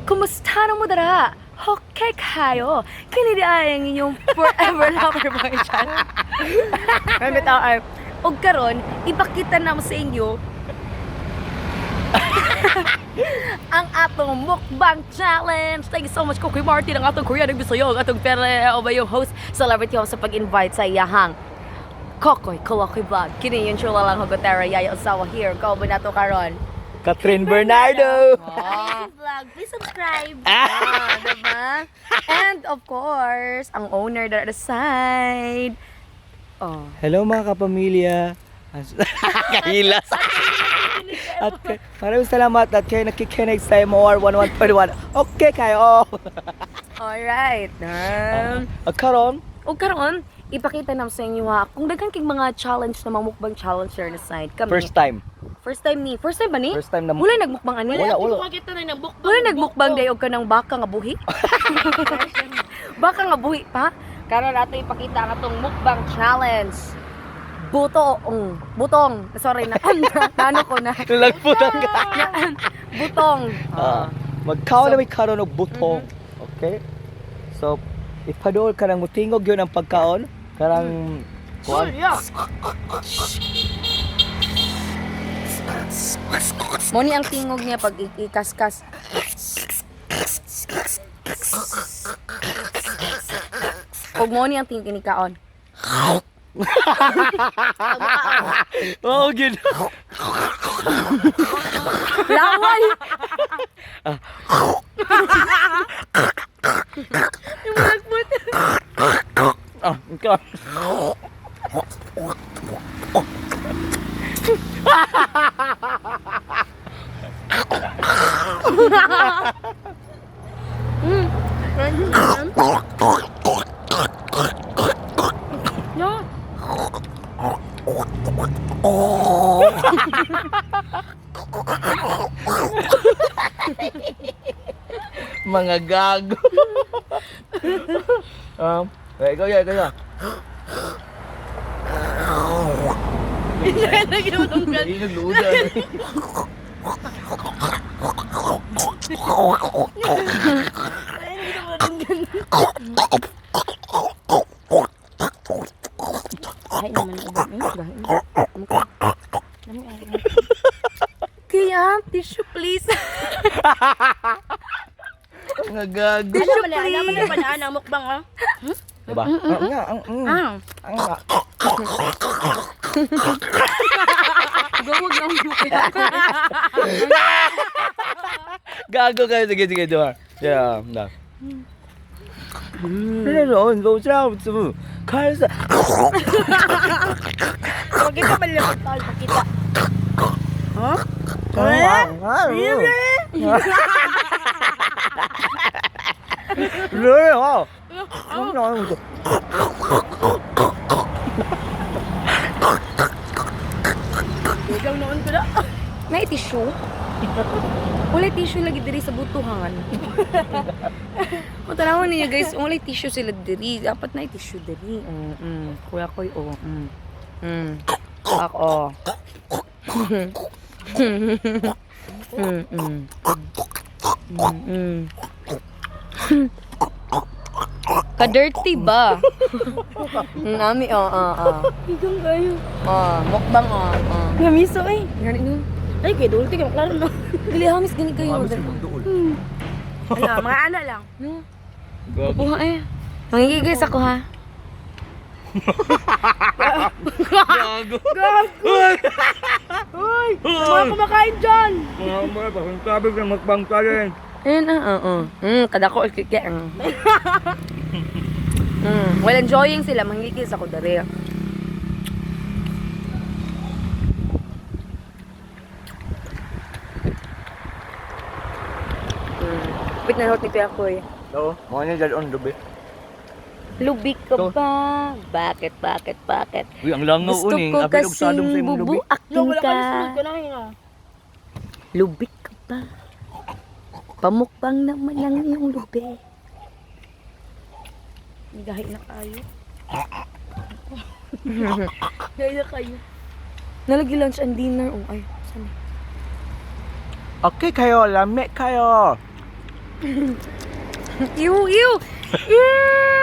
Kumusta na mo dara? Okay kayo. Kini ay ang inyong forever lover boy channel. May bitaw ay og karon ipakita na mo sa inyo ang atong mukbang challenge. Thank you so much Kokoy Martin, ang atong Koreanong Bisaya, ang atong yung host, celebrity host sa pag-invite sa iyahang Kokoy vlog. Kini yung chula lang hagotera yaya usawa here. Kao ba nato karon? Catherine Bernardo. Vlog, please subscribe. Diba? And of course, ang owner there at the side. Oh. Hello mga kapamilya. Kahilas. At maraming salamat at kayo nakikinig sa MOR 11.1. Okay kayo. Alright. Karon, O karon, ipakita naman sa inyo ha, kung daghang kig mga challenge na mga mukbang challenger na side kami. first time. First time ba ni? First time na Wala nagmukbang ani? Wala. Wala nagmukbang day og kanang baka nga buhi. Baka nga buhi pa. Karon nato ipakita ang atong mukbang challenge. Butong. Sorry na. Nano ko na. Lagputan ka. Butong. Magkaon na may karon og butong. Okay? So, ipadol ka ng mutingog yun ang pagkaon. Karang kuan. Moni ang tingog niya pag ikaskas. Pag moni ang tingog ni kaon. Oh, gid. Laway. Yung magbut. Ikaw. No. Mga gago. Ikaw ya. Nagluudan. Ay naman Kaya, tissue please. Mga gago. Tissue please. Alam mo na banaan ang mukbang, ha? Diba? Gawag lang mo. Gago kayo. Sige, diba? Yeah, na. Meron, sarap. Kalsa. Huwag kita malapit tayo, pakita. Huh? Huwag noon ko na. May tissue? Wala tissue lagi diri sa butuhan. Matanawon niya guys, wala tissue sila diri. Dapat na tissue diri. Kuya koy oh. Ako. Ka-dirty ba? Nami, Higang kayo. Mukbang, Gamiso eh. Gani no? Ay, kaya dulti kayo, klaro na. Gali, hamis gani kayo. Ano, mga ano lang. Buha eh. Mangigigis ako ha. Gago. Hoy! Mga kumakain dyan! Sabi ka magpang talent. Ayun kada ko ikike. Well, enjoying sila. Mangigigis ako dari. Wait na hot ni Kuya Koy. Oo, mga niya dyan on dubi. Lubik ka ba? Bakit? Uy, ang langaw Gusto uning. ko Apilog sa adong sa kasing imong dubi. bubuaking Wala ka ka. nasunod ka na yun, Lubik ka ba? Pamukbang naman ang iyong lubi. Gahi na kayo. Gahi na kayo. Nalagi lunch and dinner. Oh, ay, saan? Okay kayo, lameh kayo. Ew, ew. Ew.